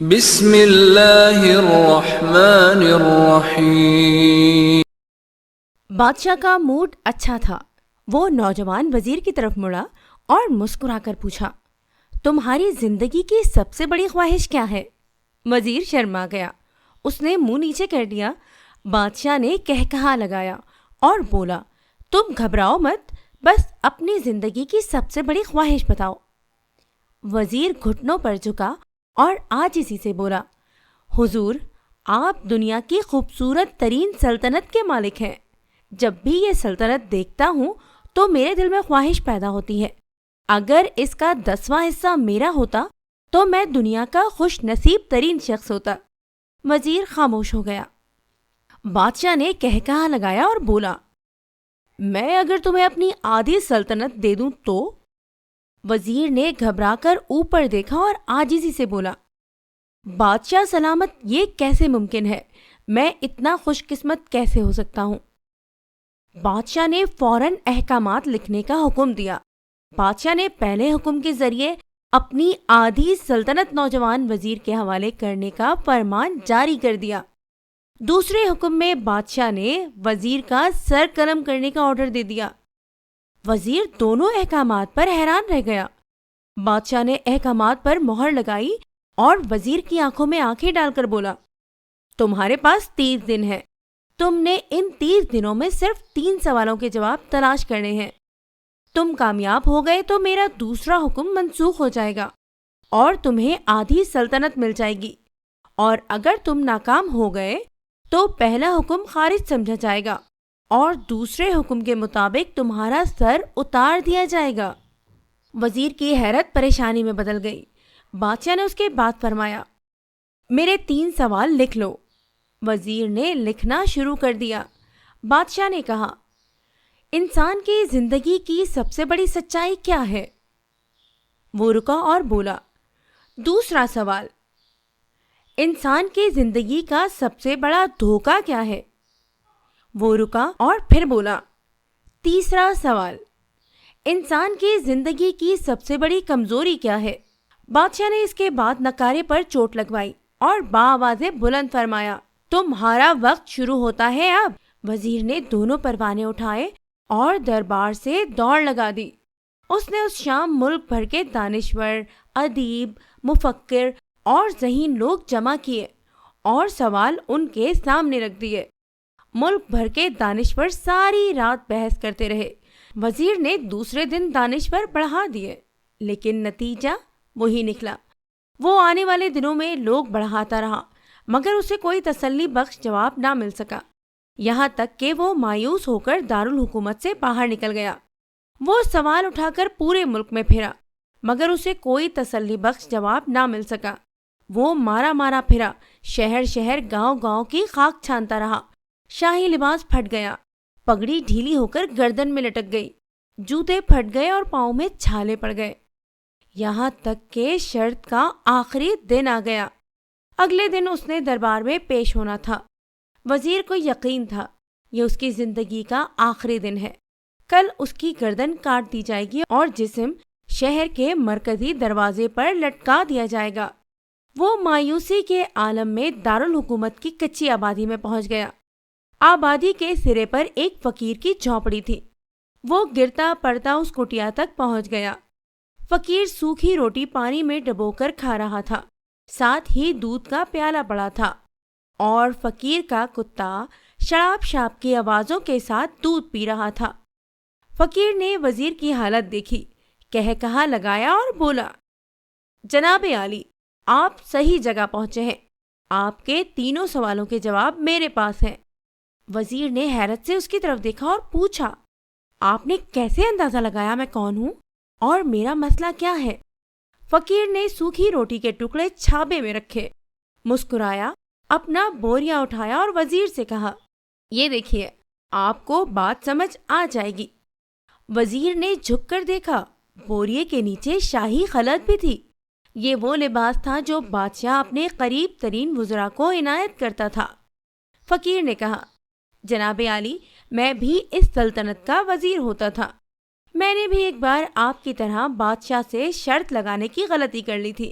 بسم اللہ الرحمن الرحیم۔ بادشاہ کا موڈ اچھا تھا۔ وہ نوجوان وزیر کی طرف مڑا اور مسکرا کر پوچھا، تمہاری زندگی کی سب سے بڑی خواہش کیا ہے؟ وزیر شرما گیا، اس نے منہ نیچے کر دیا۔ بادشاہ نے کہا لگایا اور بولا، تم گھبراؤ مت، بس اپنی زندگی کی سب سے بڑی خواہش بتاؤ۔ وزیر گھٹنوں پر جھکا اور عاجزی سے بولا، حضور، آپ دنیا کی خوبصورت ترین سلطنت کے مالک ہیں۔ جب بھی یہ سلطنت دیکھتا ہوں تو میرے دل میں خواہش پیدا ہوتی ہے، اگر اس کا 10واں حصہ میرا ہوتا تو میں دنیا کا خوش نصیب ترین شخص ہوتا۔ وزیر خاموش ہو گیا۔ بادشاہ نے کہا لگایا اور بولا، میں اگر تمہیں اپنی آدھی سلطنت دے دوں تو؟ وزیر نے گھبرا کر اوپر دیکھا اور عاجزی سے بولا، بادشاہ سلامت، یہ کیسے ممکن ہے؟ میں اتنا خوش قسمت کیسے ہو سکتا ہوں؟ بادشاہ نے فوراً احکامات لکھنے کا حکم دیا۔ بادشاہ نے پہلے حکم کے ذریعے اپنی آدھی سلطنت نوجوان وزیر کے حوالے کرنے کا فرمان جاری کر دیا۔ دوسرے حکم میں بادشاہ نے وزیر کا سر قلم کرنے کا آرڈر دے دیا۔ وزیر دونوں احکامات پر حیران رہ گیا۔ بادشاہ نے احکامات پر مہر لگائی اور وزیر کی آنکھوں میں آنکھیں ڈال کر بولا، تمہارے پاس 30 دن ہے۔ تم نے ان 30 دنوں میں صرف 3 سوالوں کے جواب تلاش کرنے ہیں۔ تم کامیاب ہو گئے تو میرا دوسرا حکم منسوخ ہو جائے گا اور تمہیں آدھی سلطنت مل جائے گی، اور اگر تم ناکام ہو گئے تو پہلا حکم خارج سمجھا جائے گا اور دوسرے حکم کے مطابق تمہارا سر اتار دیا جائے گا۔ وزیر کی حیرت پریشانی میں بدل گئی۔ بادشاہ نے اس کے بعد فرمایا، میرے 3 سوال لکھ لو۔ وزیر نے لکھنا شروع کر دیا۔ بادشاہ نے کہا، انسان کی زندگی کی سب سے بڑی سچائی کیا ہے؟ وہ رکا اور بولا، دوسرا سوال، انسان کی زندگی کا سب سے بڑا دھوکہ کیا ہے؟ وہ رکا اور پھر بولا، تیسرا سوال، انسان کی زندگی کی سب سے بڑی کمزوری کیا ہے؟ بادشاہ نے اس کے بعد نکارے پر چوٹ لگوائی اور بآواز بلند فرمایا، تمہارا وقت شروع ہوتا ہے اب۔ وزیر نے دونوں پروانے اٹھائے اور دربار سے دوڑ لگا دی۔ اس نے اس شام ملک بھر کے دانشور، ادیب، مفکر اور ذہین لوگ جمع کیے اور سوال ان کے سامنے رکھ دیے۔ ملک بھر کے دانشور ساری رات بحث کرتے رہے۔ وزیر نے دوسرے دن دانشور بڑھا دیے، لیکن نتیجہ وہی نکلا۔ وہ آنے والے دنوں میں لوگ بڑھاتا رہا، مگر اسے کوئی تسلی بخش جواب نہ مل سکا، یہاں تک کہ وہ مایوس ہو کر دارالحکومت سے باہر نکل گیا۔ وہ سوال اٹھا کر پورے ملک میں پھرا، مگر اسے کوئی تسلی بخش جواب نہ مل سکا۔ وہ مارا پھرا، شہر شہر، گاؤں گاؤں کی خاک چھانتا رہا۔ شاہی لباس پھٹ گیا، پگڑی ڈھیلی ہو کر گردن میں لٹک گئی، جوتے پھٹ گئے اور پاؤں میں چھالے پڑ گئے، یہاں تک کہ شرط کا آخری دن آ گیا۔ اگلے دن اس نے دربار میں پیش ہونا تھا۔ وزیر کو یقین تھا یہ اس کی زندگی کا آخری دن ہے۔ کل اس کی گردن کاٹ دی جائے گی اور جسم شہر کے مرکزی دروازے پر لٹکا دیا جائے گا۔ وہ مایوسی کے عالم میں دارالحکومت کی کچی آبادی میں پہنچ گیا۔ آبادی کے سرے پر ایک فقیر کی جھونپڑی تھی۔ وہ گرتا پڑتا اس کٹیا تک پہنچ گیا۔ فقیر سوکھی روٹی پانی میں ڈبو کر کھا رہا تھا، ساتھ ہی دودھ کا پیالہ پڑا تھا، اور فقیر کا کتا شراب شاپ کی آوازوں کے ساتھ دودھ پی رہا تھا۔ فقیر نے وزیر کی حالت دیکھی، کہا لگایا اور بولا، جناب عالی، آپ صحیح جگہ پہنچے ہیں، آپ کے 3 سوالوں کے جواب میرے پاس ہیں۔ وزیر نے حیرت سے اس کی طرف دیکھا اور پوچھا، آپ نے کیسے اندازہ لگایا میں کون ہوں اور میرا مسئلہ کیا ہے؟ فقیر نے سوکھی روٹی کے ٹکڑے چھابے میں رکھے، مسکرایا، اپنا بوریا اٹھایا اور وزیر سے کہا، یہ دیکھیے، آپ کو بات سمجھ آ جائے گی۔ وزیر نے جھک کر دیکھا، بوریے کے نیچے شاہی خلعت بھی تھی۔ یہ وہ لباس تھا جو بادشاہ اپنے قریب ترین وزراء کو عنایت کرتا تھا۔ فقیر نے کہا، جناب عالی، میں بھی اس سلطنت کا وزیر ہوتا تھا۔ میں نے بھی ایک بار آپ کی طرح بادشاہ سے شرط لگانے کی غلطی کر لی تھی۔